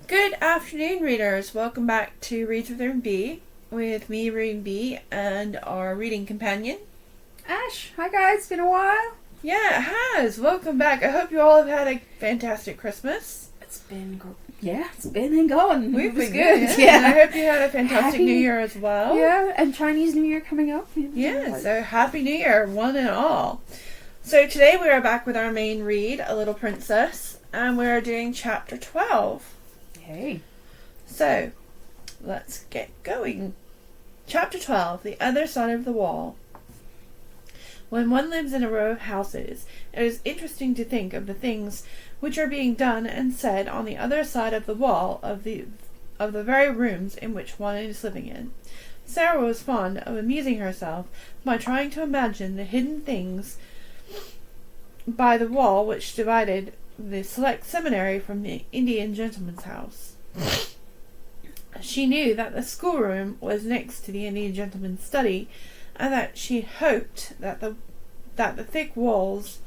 Good afternoon, readers. Welcome back to Reads with Rune B, with me, Rune B, and our reading companion, Ash. Hi guys, it's been a while. Yeah, it has. Welcome back. I hope you all have had a fantastic Christmas. It's been and gone. We've been good. Yeah. I hope you had a fantastic New Year as well. Yeah, and Chinese New Year coming up. Yeah, so Happy New Year, one and all. So today we are back with our main read, A Little Princess, and we are doing chapter 12. Hey. So, let's get going. Chapter 12, The Other Side of the Wall. When one lives in a row of houses, it is interesting to think of the things which are being done and said on the other side of the wall of the very rooms in which one is living in. Sarah was fond of amusing herself by trying to imagine the hidden things by the wall which divided the select seminary from the Indian gentleman's house. She knew that the schoolroom was next to the Indian gentleman's study, and that she hoped that the thick walls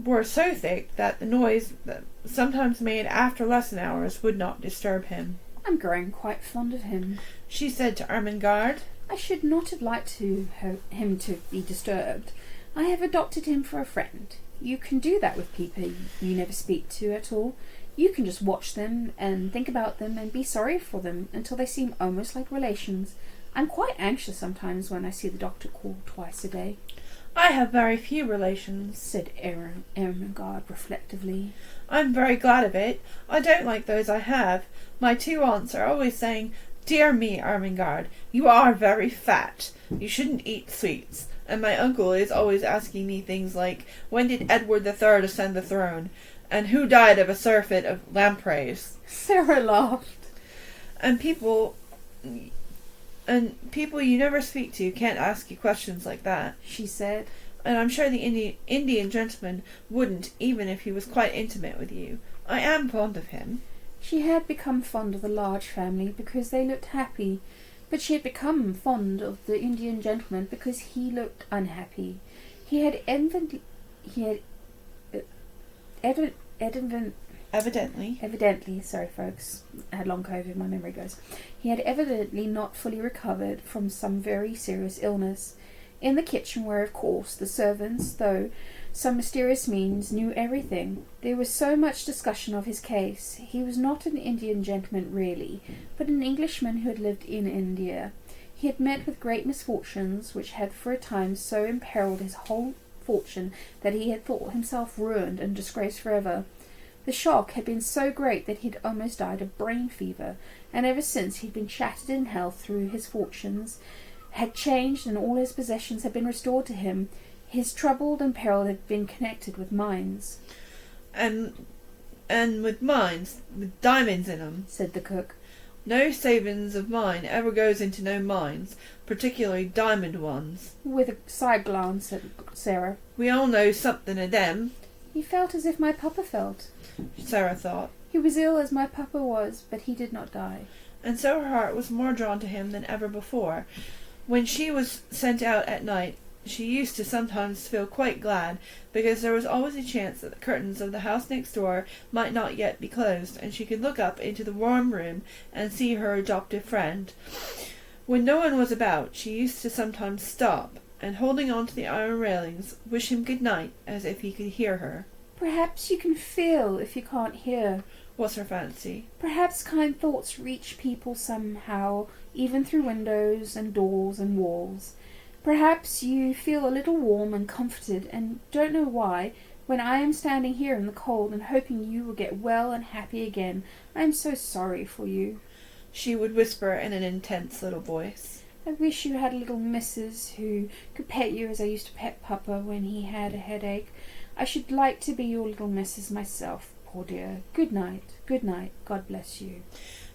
were so thick that the noise that sometimes made after lesson hours would not disturb him. I'm growing quite fond of him, she said to Ermengarde. I should not have liked him to be disturbed. I have adopted him for a friend. You can do that with people you never speak to at all. You can just watch them and think about them and be sorry for them until they seem almost like relations. I'm quite anxious sometimes when I see the doctor call twice a day. I have very few relations, said Ermengarde reflectively. I'm very glad of it. I don't like those I have. My two aunts are always saying, Dear me, Ermengarde, you are very fat. You shouldn't eat sweets. And my uncle is always asking me things like, when did Edward III ascend the throne? And who died of a surfeit of lampreys? Sarah laughed. And people you never speak to can't ask you questions like that, she said. And I'm sure the Indian gentleman wouldn't, even if he was quite intimate with you. I am fond of him. She had become fond of the Large family because they looked happy, but she had become fond of the Indian gentleman because he looked unhappy. Evidently, sorry folks, I had long COVID, my memory goes. He had evidently not fully recovered from some very serious illness. In the kitchen where, of course, the servants, though some mysterious means, knew everything, there was so much discussion of his case. He was not an Indian gentleman really, but an Englishman who had lived in India. He had met with great misfortunes, which had for a time so imperilled his whole fortune that he had thought himself ruined and disgraced forever. The shock had been so great that he had almost died of brain fever, and ever since he had been shattered in health through his fortunes, had changed, and all his possessions had been restored to him. His troubled and peril had been connected with mines. And with mines, with diamonds in 'em, said the cook. No savings of mine ever goes into no mines, particularly diamond ones. With a side glance at Sarah. We all know something of them. He felt as if my papa felt, Sarah thought. He was ill as my papa was, but he did not die. And so her heart was more drawn to him than ever before. When she was sent out at night, she used to sometimes feel quite glad, because there was always a chance that the curtains of the house next door might not yet be closed, and she could look up into the warm room and see her adoptive friend. When no one was about, she used to sometimes stop, and holding on to the iron railings, wish him good night, as if he could hear her. Perhaps you can feel if you can't hear, was her fancy. Perhaps kind thoughts reach people somehow, even through windows and doors and walls. Perhaps you feel a little warm and comforted, and don't know why, when I am standing here in the cold and hoping you will get well and happy again. I am so sorry for you, she would whisper in an intense little voice. I wish you had a little missus who could pet you as I used to pet Papa when he had a headache. I should like to be your little missus myself, poor dear. Good night, God bless you.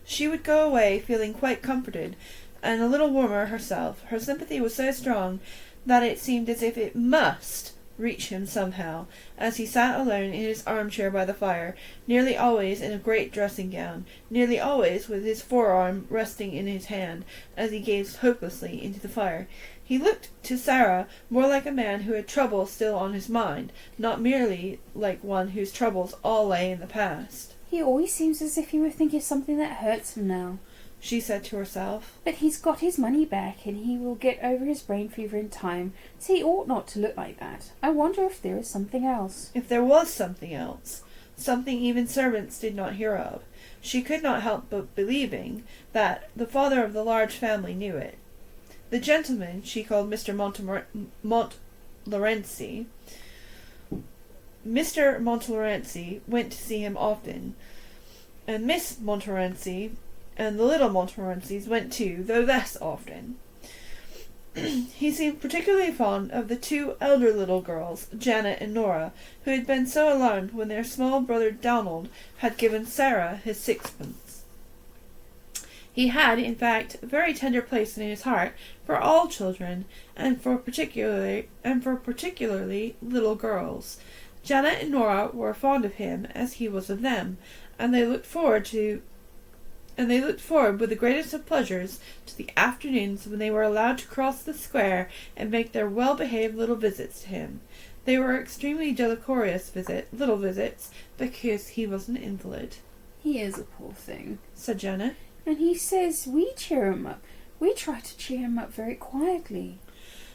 She would go away feeling quite comforted, and a little warmer herself. Her sympathy was so strong that it seemed as if it must reach him somehow, as he sat alone in his armchair by the fire, nearly always in a great dressing-gown, nearly always with his forearm resting in his hand, as he gazed hopelessly into the fire. He looked to Sarah more like a man who had trouble still on his mind, not merely like one whose troubles all lay in the past. He always seems as if he were thinking of something that hurts him now. She said to herself. But he's got his money back, and he will get over his brain fever in time, so he ought not to look like that. I wonder if there is something else. If there was something else, something even servants did not hear of, she could not help but believing that the father of the large family knew it. The gentleman she called Mr. Montmorency. Mr. Montmorency went to see him often, and Miss Montmorency and the little Montmorencys went too, though less often. He seemed particularly fond of the two elder little girls, Janet and Nora, who had been so alarmed when their small brother Donald had given Sarah his sixpence. He had, in fact, a very tender place in his heart for all children, and for particularly little girls. Janet and Nora were fond of him as he was of them, and they looked forward with the greatest of pleasures to the afternoons when they were allowed to cross the square and make their well-behaved little visits to him. They were extremely decorous little visits, because he was an invalid. He is a poor thing, said Janet. And he says we cheer him up. We try to cheer him up very quietly.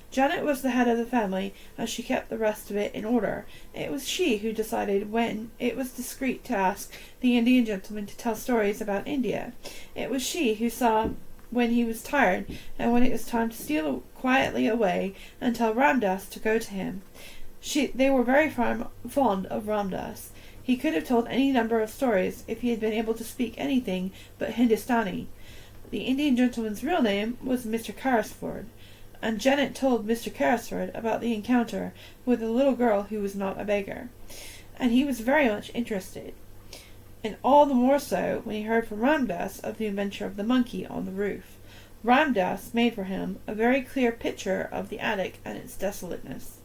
Janet was the head of the family, and she kept the rest of it in order. It was she who decided when it was discreet to ask the Indian gentleman to tell stories about India. It was she who saw when he was tired, and when it was time to steal quietly away and tell Ramdas to go to him. They were very fond of Ramdas. He could have told any number of stories if he had been able to speak anything but Hindustani. The Indian gentleman's real name was Mr. Carrisford, and Janet told Mr. Carrisford about the encounter with a little girl who was not a beggar, and he was very much interested, and all the more so when he heard from Ramdas of the adventure of the monkey on the roof. Ramdas made for him a very clear picture of the attic and its desolateness,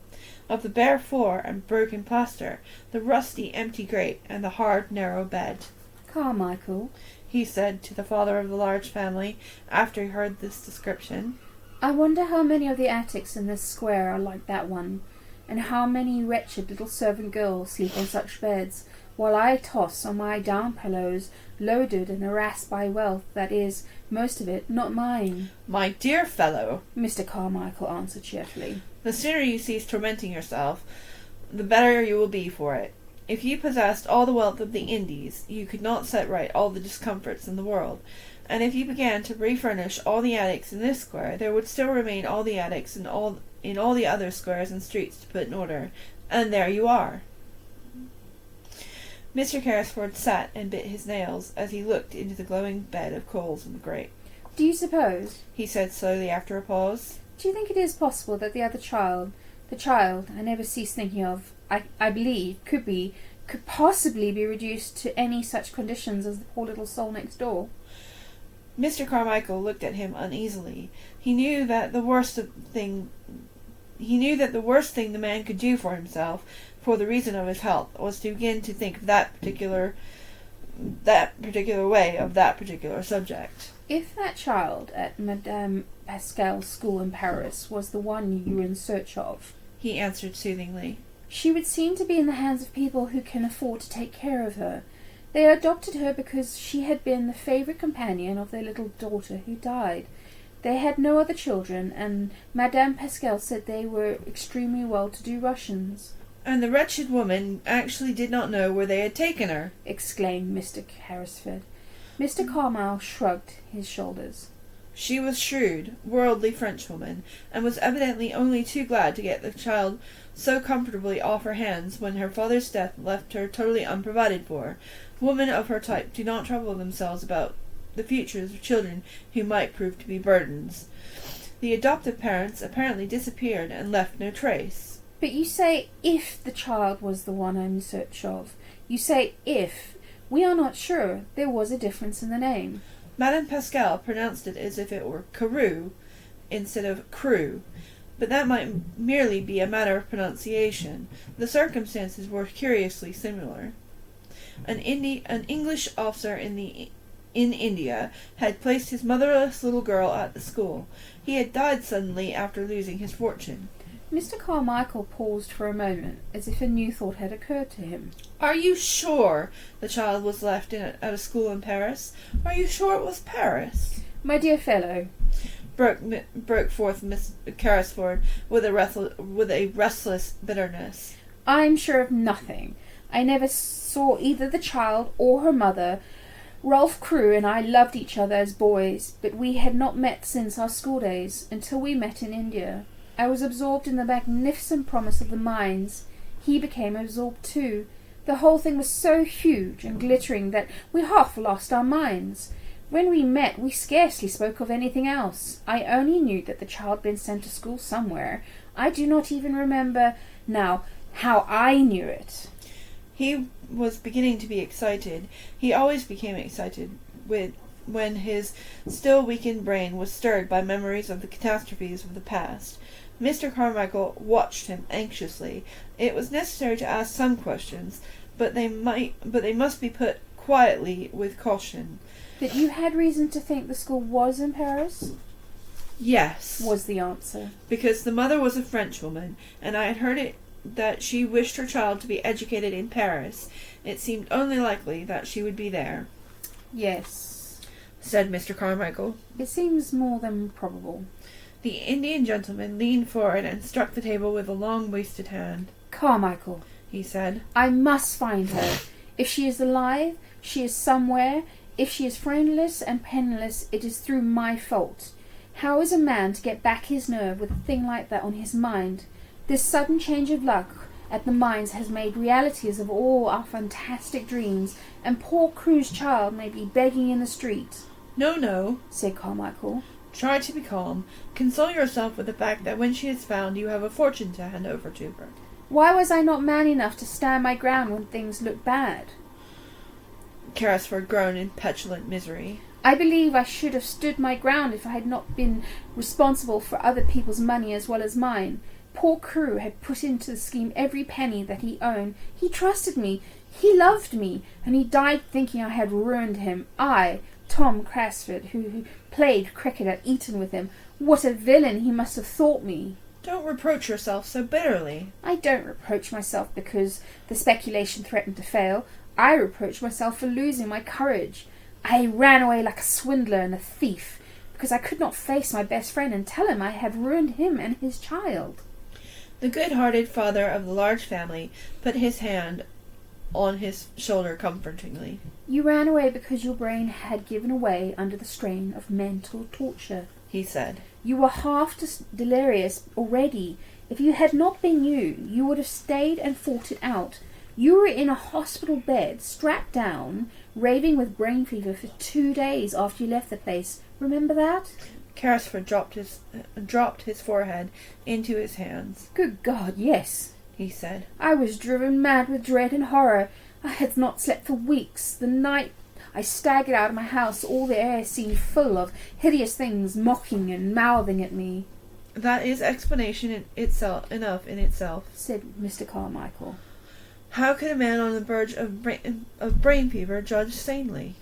of the bare floor and broken plaster, the rusty empty grate, and the hard narrow bed. Carmichael, he said to the father of the large family, after he heard this description, I wonder how many of the attics in this square are like that one, and how many wretched little servant girls sleep on such beds, while I toss on my down pillows, loaded and harassed by wealth that is, most of it, not mine. My dear fellow, Mr. Carmichael answered cheerfully, the sooner you cease tormenting yourself, the better you will be for it. If you possessed all the wealth of the Indies, you could not set right all the discomforts in the world. And if you began to refurnish all the attics in this square, there would still remain all the attics in all the other squares and streets to put in order. And there you are. Mr. Carrisford sat and bit his nails as he looked into the glowing bed of coals in the grate. Do you suppose, he said slowly after a pause, do you think it is possible that the child I never cease thinking of, I believe, could possibly be reduced to any such conditions as the poor little soul next door? Mr. Carmichael looked at him uneasily. He knew that the worst thing the man could do for himself, for the reason of his health, was to begin to think of that particular way of that particular subject. If that child at Madame Pascal's school in Paris was the one you were in search of, he answered soothingly, she would seem to be in the hands of people who can afford to take care of her. They adopted her because she had been the favourite companion of their little daughter who died. They had no other children, and Madame Pascal said they were extremely well-to-do Russians. And the wretched woman actually did not know where they had taken her, exclaimed Mr. Carrisford. Mr. Carmyle shrugged his shoulders. She was shrewd, worldly Frenchwoman, and was evidently only too glad to get the child so comfortably off her hands when her father's death left her totally unprovided for. Women of her type do not trouble themselves about the futures of children who might prove to be burdens. The adoptive parents apparently disappeared and left no trace. But you say if the child was the one I'm in search of. You say if. We are not sure. There was a difference in the name. Madame Pascal pronounced it as if it were Carew instead of Crew, but that might merely be a matter of pronunciation. The circumstances were curiously similar. An English officer in India had placed his motherless little girl at the school. He had died suddenly after losing his fortune. Mr. Carmichael paused for a moment, as if a new thought had occurred to him. Are you sure the child was left at a school in Paris? Are you sure it was Paris? My dear fellow, broke forth Miss Carrisford with a restless bitterness. I'm sure of nothing. I never saw either the child or her mother. Rolf Crewe and I loved each other as boys, but we had not met since our school days, until we met in India. I was absorbed in the magnificent promise of the mines. He became absorbed too. The whole thing was so huge and glittering that we half lost our minds. When we met, we scarcely spoke of anything else. I only knew that the child had been sent to school somewhere. I do not even remember now how I knew it. He was beginning to be excited. He always became excited when his still weakened brain was stirred by memories of the catastrophes of the past. Mr. Carmichael watched him anxiously. It was necessary to ask some questions, but they must be put quietly with caution. But you had reason to think the school was in Paris? Yes, was the answer. Because the mother was a Frenchwoman, and I had heard it that she wished her child to be educated in Paris. It seemed only likely that she would be there. Yes, said Mr. Carmichael. It seems more than probable. The Indian gentleman leaned forward and struck the table with a long-wasted hand. Carmichael, he said, I must find her. If she is alive, she is somewhere. If she is friendless and penniless, it is through my fault. How is a man to get back his nerve with a thing like that on his mind? This sudden change of luck at the mines has made realities of all our fantastic dreams, and poor Crewe's child may be begging in the street. No, said Carmichael. Try to be calm. Console yourself with the fact that when she is found, you have a fortune to hand over to her. Why was I not man enough to stand my ground when things looked bad? Carrisford groaned in petulant misery. I believe I should have stood my ground if I had not been responsible for other people's money as well as mine. Poor Crewe had put into the scheme every penny that he owned. He trusted me, he loved me, and he died thinking I had ruined him. I, Tom Carrisford, who played cricket at Eton with him. What a villain he must have thought me. Don't reproach yourself so bitterly. I don't reproach myself because the speculation threatened to fail. I reproach myself for losing my courage. I ran away like a swindler and a thief because I could not face my best friend and tell him I had ruined him and his child. The good-hearted father of the large family put his hand on his shoulder comfortingly. You ran away because your brain had given way under the strain of mental torture, he said. You were half delirious already. If you had not been you would have stayed and fought it out. You were in a hospital bed, strapped down, raving with brain fever for 2 days after you left the place. Remember that? Carrisford dropped his forehead into his hands. Good God, yes, he said. I was driven mad with dread and horror. I had not slept for weeks. The night I staggered out of my house, all the air seemed full of hideous things mocking and mouthing at me. That is explanation enough in itself, said Mr. Carmichael. How could a man on the verge of brain fever judge sanely?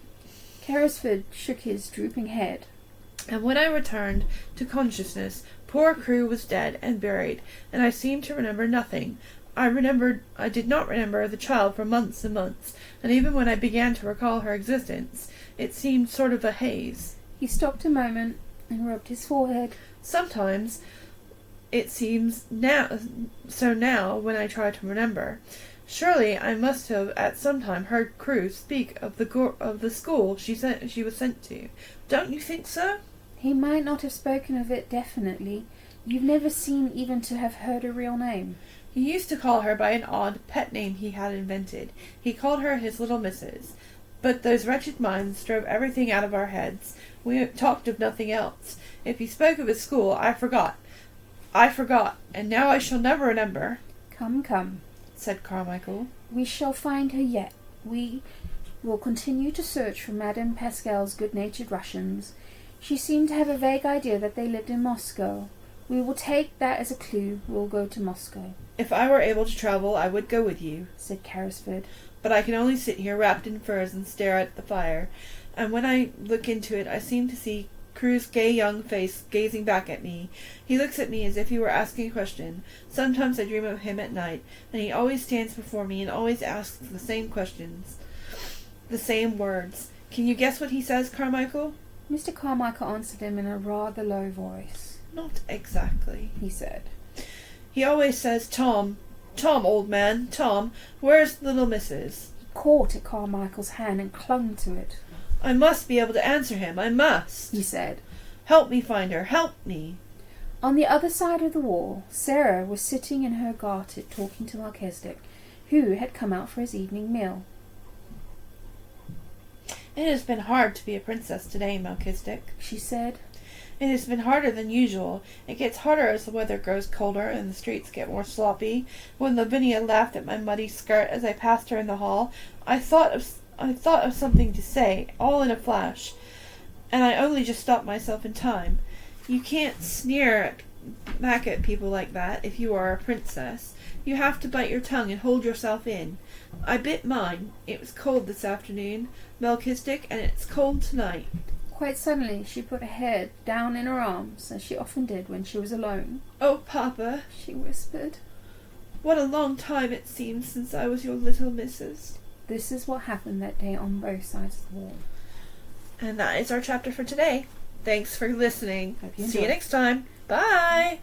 Carrisford shook his drooping head. And when I returned to consciousness, poor Crewe was dead and buried, and I seemed to remember nothing. I did not remember the child for months and months, and even when I began to recall her existence, it seemed sort of a haze. He stopped a moment and rubbed his forehead. Sometimes it seems now when I try to remember. Surely I must have at some time heard Crewe speak of the school she was sent to. Don't you think so? He might not have spoken of it definitely. You've never seemed even to have heard her real name. He used to call her by an odd pet name he had invented. He called her his little missus. But those wretched minds drove everything out of our heads. We talked of nothing else. If he spoke of his school, I forgot, and now I shall never remember. Come, said Carmichael. We shall find her yet. We will continue to search for Madame Pascal's good-natured Russians. She seemed to have a vague idea that they lived in Moscow. We will take that as a clue. We'll go to Moscow. If I were able to travel, I would go with you, said Carrisford. But I can only sit here wrapped in furs and stare at the fire, and when I look into it I seem to see Crue's gay young face gazing back at me. He looks at me as if he were asking a question. Sometimes I dream of him at night, and he always stands before me and always asks the same questions, the same words. Can you guess what he says, Carmichael? Mr. Carmichael answered him in a rather low voice. Not exactly, he said. He always says, Tom, old man, Tom, where's little missus? He caught at Carmichael's hand and clung to it. I must be able to answer him, I must, he said. Help me find her, help me. On the other side of the wall, Sarah was sitting in her garter talking to Melchizedek, who had come out for his evening meal. It has been hard to be a princess today, Melchizedek, she said. It has been harder than usual. It gets harder as the weather grows colder and the streets get more sloppy. When Lavinia laughed at my muddy skirt as I passed her in the hall, I thought of something to say, all in a flash, and I only just stopped myself in time. You can't sneer back at people like that if you are a princess. You have to bite your tongue and hold yourself in. I bit mine. It was cold this afternoon, Melchizedek, and it's cold tonight. Quite suddenly she put her head down in her arms, as she often did when she was alone. Oh, Papa, she whispered. What a long time it seems since I was your little missus. This is what happened that day on both sides of the wall. And that is our chapter for today. Thanks for listening. Hope you See you enjoy. next time. Bye!